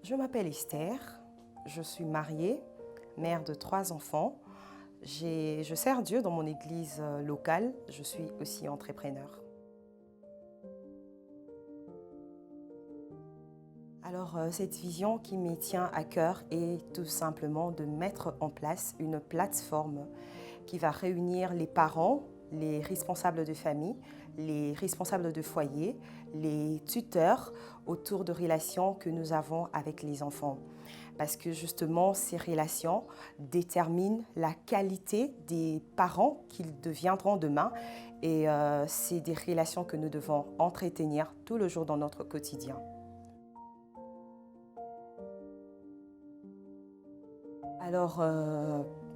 Je m'appelle Esther, je suis mariée, mère de 3 enfants. Je sers Dieu dans mon église locale, je suis aussi entrepreneur. Alors, cette vision qui me tient à cœur est tout simplement de mettre en place une plateforme qui va réunir les parents, les responsables de famille, les responsables de foyer, les tuteurs autour de relations que nous avons avec les enfants. Parce que justement, ces relations déterminent la qualité des parents qu'ils deviendront demain. Et c'est des relations que nous devons entretenir tout le jour dans notre quotidien. Alors,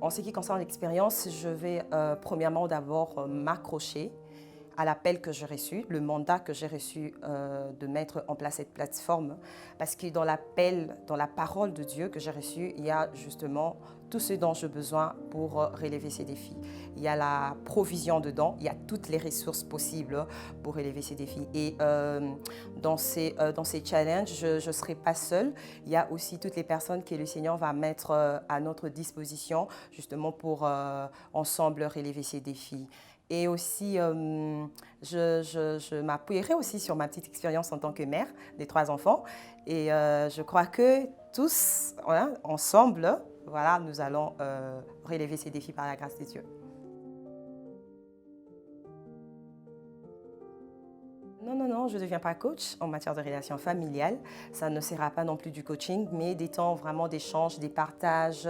en ce qui concerne l'expérience, je vais premièrement d'abord m'accrocher à l'appel que j'ai reçu, le mandat que j'ai reçu de mettre en place cette plateforme. Parce que dans l'appel, dans la parole de Dieu que j'ai reçue, il y a justement tout ce dont j'ai besoin pour relever ces défis. Il y a la provision dedans, il y a toutes les ressources possibles pour relever ces défis. Et dans ces challenges, je ne serai pas seule. Il y a aussi toutes les personnes que le Seigneur va mettre à notre disposition justement pour ensemble relever ces défis. Et aussi, je m'appuierai aussi sur ma petite expérience en tant que mère des 3 enfants. Et je crois que tous, voilà, ensemble, voilà, nous allons relever ces défis par la grâce de Dieu. Non, je ne deviens pas coach en matière de relations familiales. Ça ne sera pas non plus du coaching, mais des temps vraiment d'échange, des partages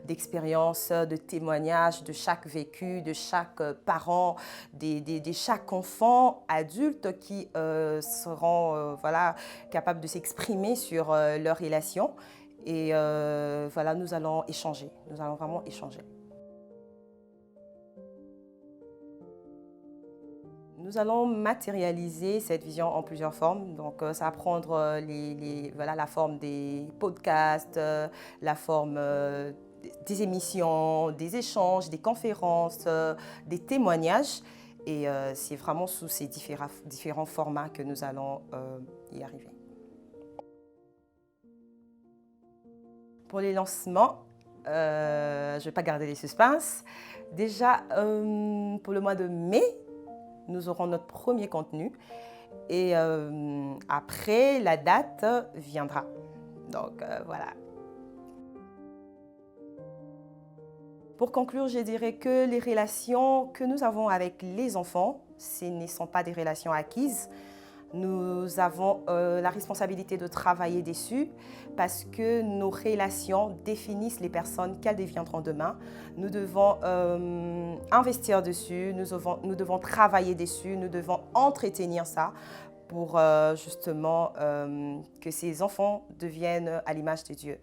d'expériences, de témoignages de chaque vécu, de chaque parent, de chaque enfant, adulte qui seront voilà, capables de s'exprimer sur leurs relations. Et voilà, nous allons échanger, nous allons vraiment échanger. Nous allons matérialiser cette vision en plusieurs formes. Donc, ça va prendre voilà, la forme des podcasts, la forme des émissions, des échanges, des conférences, des témoignages. Et c'est vraiment sous ces différents formats que nous allons y arriver. Pour les lancements, je ne vais pas garder les suspens. Déjà, pour le mois de mai, nous aurons notre premier contenu et après, la date viendra. Donc, voilà. Pour conclure, je dirais que les relations que nous avons avec les enfants, ce ne sont pas des relations acquises. Nous avons la responsabilité de travailler dessus parce que nos relations définissent les personnes qu'elles deviendront demain. Nous devons investir dessus, nous devons travailler dessus, nous devons entretenir ça pour justement que ces enfants deviennent à l'image de Dieu.